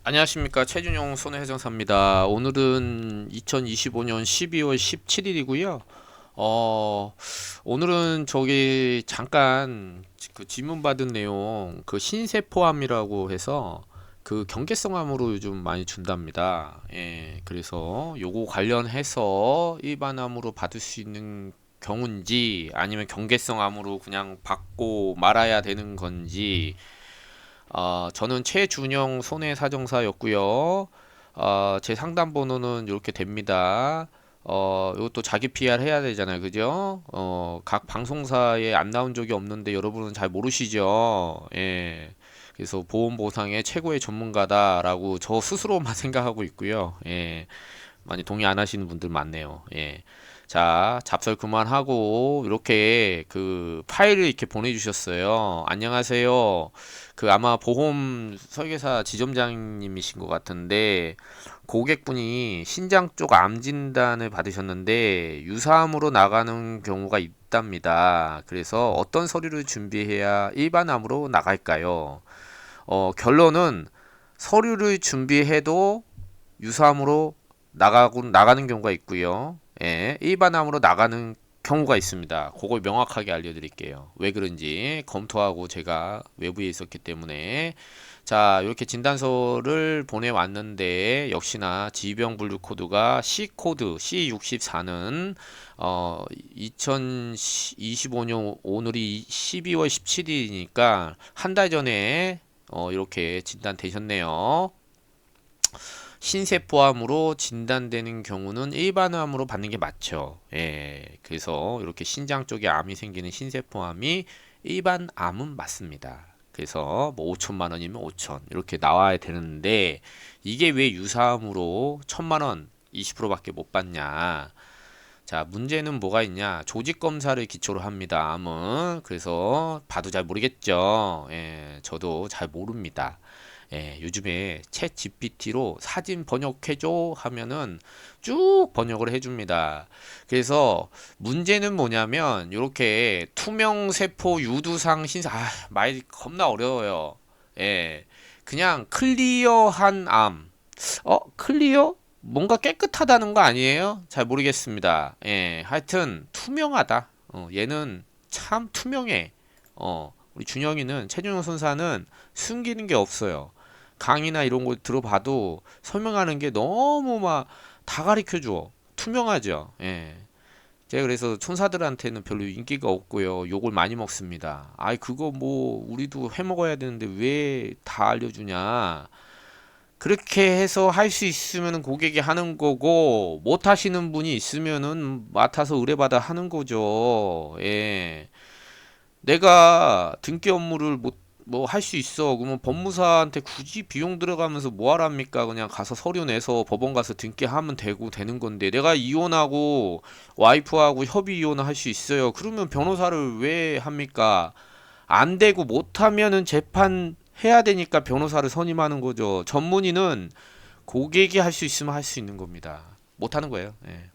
안녕하십니까, 최준용 손해해상사입니다. 오늘은 2025년 12월 17일이고요. 오늘은 저기 잠깐 그 질문 받은 내용 그 신세포함이라고 해서 그 경계성암으로 요즘 많이 준답니다. 예, 그래서 요거 관련해서 일반암으로 받을 수 있는 경우인지 아니면 경계성암으로 그냥 받고 말아야 되는 건지. 저는 최준영 손해사정사였고요. 제 상담 번호는 이렇게 됩니다. 이것도 자기 PR 해야 되잖아요. 그죠? 각 방송사에 안 나온 적이 없는데 여러분은 잘 모르시죠? 예. 그래서 보험 보상의 최고의 전문가다라고 저 스스로만 생각하고 있고요. 예. 많이 동의 안 하시는 분들 많네요. 예. 자, 잡설 그만하고 이렇게 그 파일을 이렇게 보내주셨어요. 안녕하세요. 그 아마 보험 설계사 지점장님이신 것 같은데 고객분이 신장 쪽 암 진단을 받으셨는데 유사암으로 나가는 경우가 있답니다. 그래서 어떤 서류를 준비해야 일반암으로 나갈까요? 결론은 서류를 준비해도 유사암으로 나가는 경우가 있고요. 예, 일반암으로 나가는 경우가 있습니다. 그걸 명확하게 알려드릴게요. 왜 그런지 검토하고 제가 외부에 있었기 때문에. 자, 이렇게 진단서를 보내왔는데 역시나 질병 분류 코드가 C코드 C64는 2025년 오늘이 12월 17일이니까 한 달 전에 이렇게 진단되셨네요. 신세포암으로 진단되는 경우는 일반암으로 받는 게 맞죠. 예, 그래서 이렇게 신장 쪽에 암이 생기는 신세포암이 일반암은 맞습니다. 그래서 뭐 5천만 원이면 5천 이렇게 나와야 되는데 이게 왜 유사암으로 1천만 원 20%밖에 못 받냐? 자, 문제는 뭐가 있냐? 조직 검사를 기초로 합니다. 암은 그래서 봐도 잘 모르겠죠. 예, 저도 잘 모릅니다. 예, 요즘에 챗 GPT로 사진 번역해줘 하면은 쭉 번역을 해줍니다. 그래서 문제는 뭐냐면 이렇게 투명 세포 유두상 신사 말 겁나 어려워요. 예, 그냥 클리어한 암. 클리어? 뭔가 깨끗하다는 거 아니에요? 잘 모르겠습니다. 예, 하여튼 투명하다. 얘는 참 투명해. 우리 준영이는 최준영 선사는 숨기는 게 없어요. 강의나 이런 거 들어봐도 설명하는 게 너무 막 다 가르쳐 줘. 투명하죠. 예. 제가 그래서 촌사들한테는 별로 인기가 없고요. 욕을 많이 먹습니다. 아이 그거 뭐 우리도 해 먹어야 되는데 왜 다 알려주냐. 그렇게 해서 할 수 있으면 고객이 하는 거고 못 하시는 분이 있으면은 맡아서 의뢰받아 하는 거죠. 예. 내가 등기 업무를 못 뭐 할 수 있어. 그러면 법무사한테 굳이 비용 들어가면서 뭐 하랍니까? 그냥 가서 서류 내서 법원 가서 등기하면 되고 되는 건데 내가 이혼하고 와이프하고 협의 이혼을 할 수 있어요. 그러면 변호사를 왜 합니까? 안 되고 못 하면은 재판 해야 되니까 변호사를 선임하는 거죠. 전문의는 고객이 할 수 있으면 할 수 있는 겁니다. 못 하는 거예요. 예.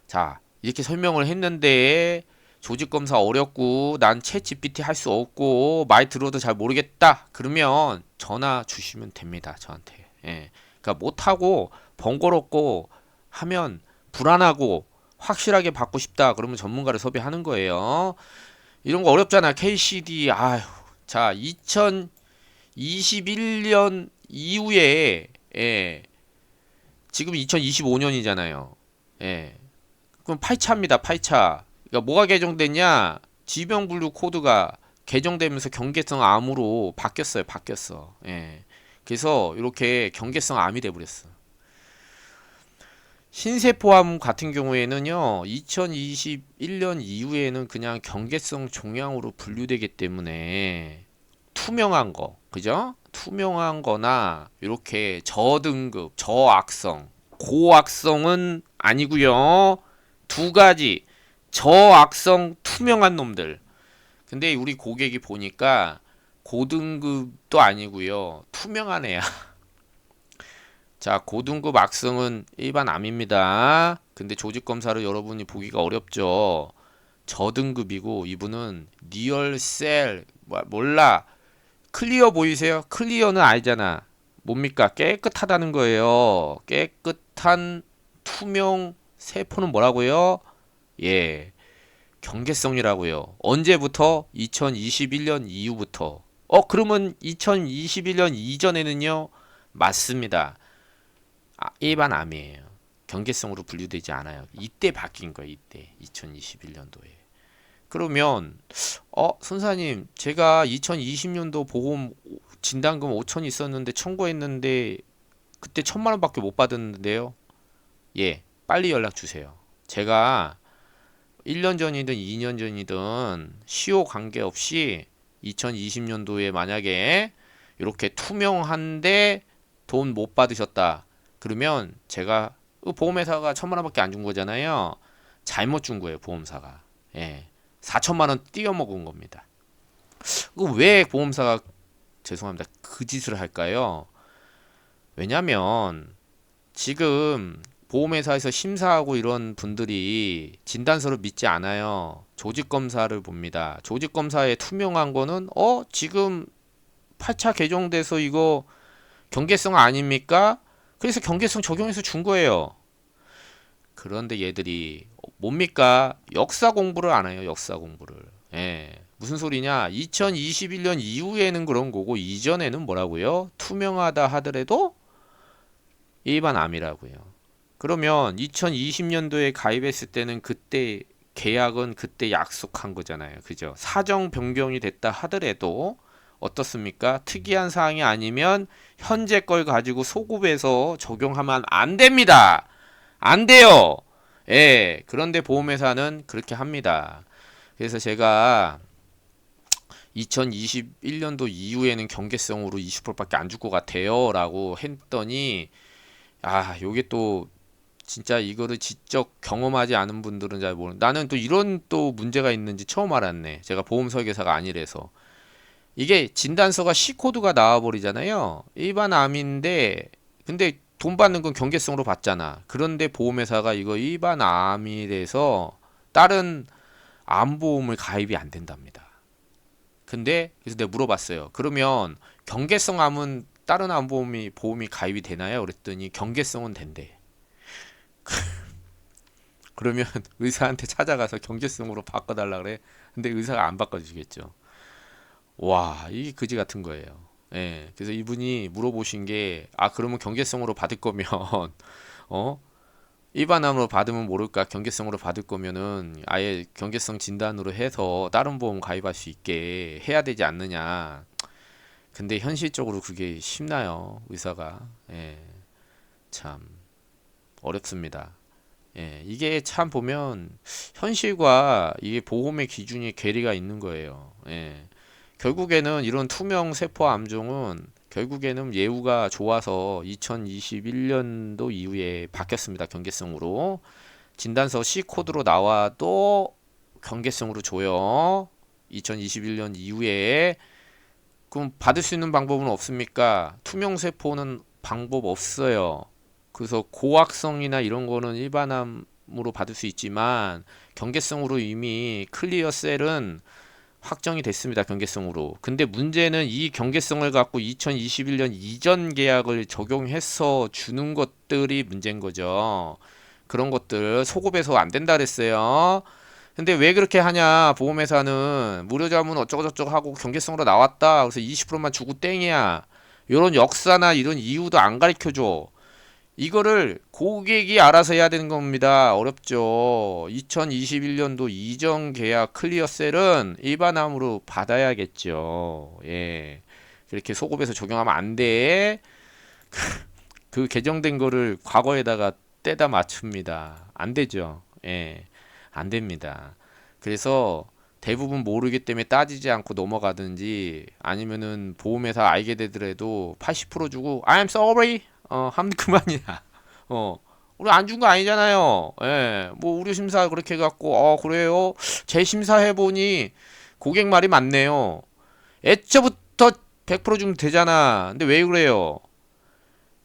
자, 이렇게 설명을 했는데 조직검사 어렵고 난 챗 GPT 할 수 없고 말 들어도 잘 모르겠다. 그러면 전화 주시면 됩니다. 저한테. 예. 그러니까 못하고 번거롭고 하면 불안하고 확실하게 받고 싶다. 그러면 전문가를 섭외하는 거예요. 이런 거 어렵잖아. KCD. 아휴. 자, 2021년 이후에 예. 지금 2025년이잖아요. 예. 그럼 8차입니다. 8차. 그러니까 뭐가 개정됐냐? 질병분류 코드가 개정되면서 경계성 암으로 바뀌었어요. 바뀌었어. 예. 그래서 이렇게 경계성 암이 돼 버렸어. 신세포암 같은 경우에는요, 2021년 이후에는 그냥 경계성 종양으로 분류되기 때문에 투명한 거, 그죠? 투명한 거나 이렇게 저등급, 저악성, 고악성은 아니고요. 두 가지 저악성 투명한 놈들. 근데 우리 고객이 보니까 고등급도 아니고요. 투명한 애야. 자, 고등급 악성은 일반 암입니다. 근데 조직 검사를 여러분이 보기가 어렵죠. 저등급이고 이분은 리얼 셀 몰라. 클리어 보이세요? 클리어는 알잖아. 뭡니까? 깨끗하다는 거예요. 깨끗한 투명 세포는 뭐라고요? 예, 경계성이라고요. 언제부터? 2021년 이후부터. 그러면 2021년 이전에는요? 맞습니다. 일반 암이에요. 경계성으로 분류되지 않아요. 이때 바뀐 거예요. 이때 2021년도에. 그러면 선사님, 제가 2020년도 보험 진단금 5천 있었는데 청구했는데 그때 1,000만 원밖에 못 받았는데요. 예, 빨리 연락 주세요. 제가 1년 전이든 2년 전이든 시효 관계없이 2020년도에 만약에 이렇게 투명한데 돈 못 받으셨다. 그러면 제가 보험회사가 1,000만 원밖에 안 준 거잖아요. 잘못 준 거예요, 보험사가. 예. 4천만 원 띄어먹은 겁니다. 왜 보험사가 죄송합니다. 그 짓을 할까요? 왜냐면 지금 보험회사에서 심사하고 이런 분들이 진단서를 믿지 않아요. 조직검사를 봅니다. 조직검사에 투명한 거는 지금 8차 개정돼서 이거 경계성 아닙니까? 그래서 경계성 적용해서 준 거예요. 그런데 얘들이 뭡니까? 역사 공부를 안 해요. 역사 공부를. 예. 무슨 소리냐? 2021년 이후에는 그런 거고 이전에는 뭐라고요? 투명하다 하더라도 일반 암이라고요. 그러면 2020년도에 가입했을 때는 그때 계약은 그때 약속한 거잖아요. 그죠? 사정 변경이 됐다 하더라도 어떻습니까? 특이한 사항이 아니면 현재 걸 가지고 소급해서 적용하면 안 됩니다. 안 돼요. 예. 그런데 보험회사는 그렇게 합니다. 그래서 제가 2021년도 이후에는 경계성으로 20%밖에 안 줄 것 같아요. 라고 했더니, 요게 또, 진짜 이거를 직접 경험하지 않은 분들은 잘 모르는. 나는 또 이런 또 문제가 있는지 처음 알았네. 제가 보험 설계사가 아니라서. 이게 진단서가 C코드가 나와버리잖아요. 일반 암인데, 근데 돈 받는 건 경계성으로 받잖아. 그런데 보험회사가 이거 일반 암이라서 다른 암보험을 가입이 안 된답니다. 근데 그래서 내가 물어봤어요. 그러면 경계성 암은 다른 보험이 가입이 되나요? 그랬더니 경계성은 된대. 그러면 의사한테 찾아가서 경계성으로 바꿔달라 그래. 근데 의사가 안 바꿔주겠죠. 와, 이 그지 같은 거예요. 예. 그래서 이분이 물어보신 게, 그러면 경계성으로 받을 거면, 어? 일반암으로 받으면 모를까 경계성으로 받을 거면은 아예 경계성 진단으로 해서 다른 보험 가입할 수 있게 해야 되지 않느냐. 근데 현실적으로 그게 쉽나요? 의사가. 예. 참 어렵습니다. 예. 이게 참 보면 현실과 이게 보험의 기준이 괴리가 있는 거예요. 예. 결국에는 이런 투명 세포 암종은 결국에는 예후가 좋아서 2021년도 이후에 바뀌었습니다. 경계성으로. 진단서 C코드로 나와도 경계성으로 줘요. 2021년 이후에. 그럼 받을 수 있는 방법은 없습니까? 투명 세포는 방법 없어요. 그래서 고학성이나 이런 거는 일반암으로 받을 수 있지만 경계성으로 이미 클리어 셀은 확정이 됐습니다. 경계성으로. 근데 문제는 이 경계성을 갖고 2021년 이전 계약을 적용해서 주는 것들이 문제인 거죠. 그런 것들 소급해서 안 된다 그랬어요. 근데 왜 그렇게 하냐? 보험회사는 무료자문 어쩌고저쩌고 하고 경계성으로 나왔다. 그래서 20%만 주고 땡이야. 이런 역사나 이런 이유도 안 가르쳐줘. 이거를 고객이 알아서 해야 되는 겁니다. 어렵죠. 2021년도 이전 계약 클리어셀은 일반암으로 받아야겠죠. 예. 그렇게 소급해서 적용하면 안 돼. 그 개정된 거를 과거에다가 떼다 맞춥니다. 안 되죠. 예. 안 됩니다. 그래서 대부분 모르기 때문에 따지지 않고 넘어가든지 아니면은 보험회사 알게 되더라도 80% 주고 I'm sorry 하면 그만이야. 우리 안 준 거 아니잖아요. 예, 뭐 우리 심사 그렇게 해갖고 그래요. 재심사해 보니 고객 말이 맞네요. 애초부터 100% 주면 되잖아. 근데 왜 그래요?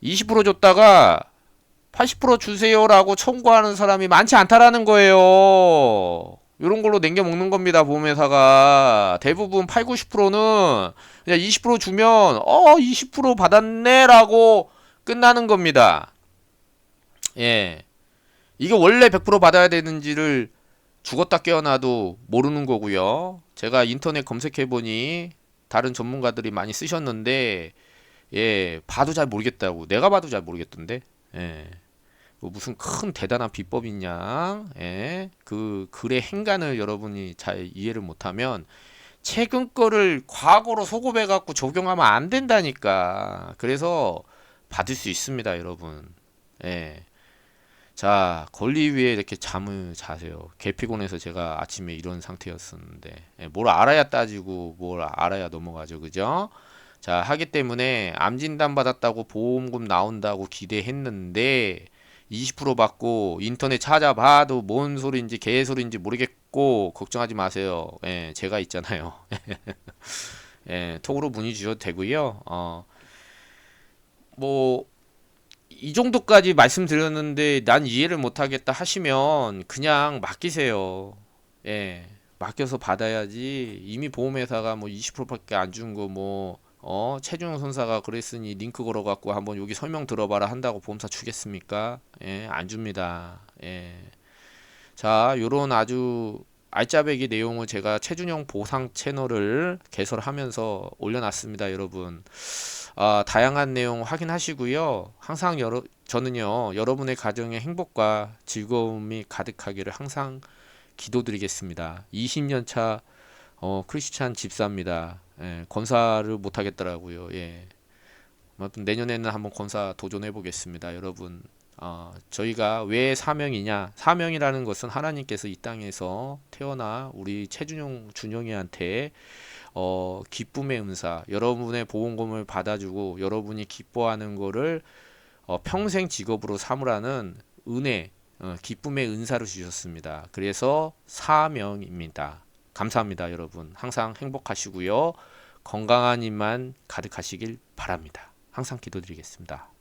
20% 줬다가 80% 주세요라고 청구하는 사람이 많지 않다라는 거예요. 이런 걸로 남겨 먹는 겁니다. 보험회사가 대부분 8, 90%는 그냥 20% 주면 20% 받았네라고 끝나는 겁니다. 예. 이게 원래 100% 받아야 되는지를 죽었다 깨어나도 모르는 거고요. 제가 인터넷 검색해 보니 다른 전문가들이 많이 쓰셨는데 예, 봐도 잘 모르겠다고. 내가 봐도 잘 모르겠던데. 예. 뭐 무슨 큰 대단한 비법이 있냐? 예. 그 글의 행간을 여러분이 잘 이해를 못하면 최근 거를 과거로 소급해 갖고 적용하면 안 된다니까. 그래서 받을 수 있습니다, 여러분. 예. 자, 권리 위에 이렇게 잠을 자세요. 개피곤해서 제가 아침에 이런 상태였었는데, 예, 뭘 알아야 따지고, 뭘 알아야 넘어가죠, 그죠? 자, 하기 때문에 암 진단 받았다고 보험금 나온다고 기대했는데, 20% 받고 인터넷 찾아봐도 뭔 소리인지 개소리인지 모르겠고, 걱정하지 마세요. 예, 제가 있잖아요. 예, 톡으로 문의 주셔도 되고요. 뭐, 이 정도까지 말씀드렸는데 난 이해를 못하겠다 하시면 그냥 맡기세요. 예, 맡겨서 받아야지. 이미 보험회사가 뭐 20%밖에 안 준 거 뭐 최준용 선사가 그랬으니 링크 걸어갖고 한번 여기 설명 들어봐라 한다고 보험사 주겠습니까? 예, 안 줍니다. 예. 자, 요런 아주 알짜배기 내용을 제가 최준용 보상 채널을 개설하면서 올려놨습니다, 여러분. 다양한 내용 확인하시고요. 항상 저는요, 여러분의 가정의 행복과 즐거움이 가득하기를 항상 기도드리겠습니다. 20년 차 크리스찬 집사입니다. 예, 권사를 못 하겠더라고요. 예. 아무튼 내년에는 한번 권사 도전해 보겠습니다, 여러분. 저희가 왜 사명이냐? 사명이라는 것은 하나님께서 이 땅에서 태어나 우리 최준용 준용이한테 기쁨의 은사, 여러분의 보험금을 받아주고 여러분이 기뻐하는 거를 평생 직업으로 삼으라는 은혜, 기쁨의 은사를 주셨습니다. 그래서 사명입니다. 감사합니다, 여러분. 항상 행복하시고요. 건강한 입만 가득하시길 바랍니다. 항상 기도드리겠습니다.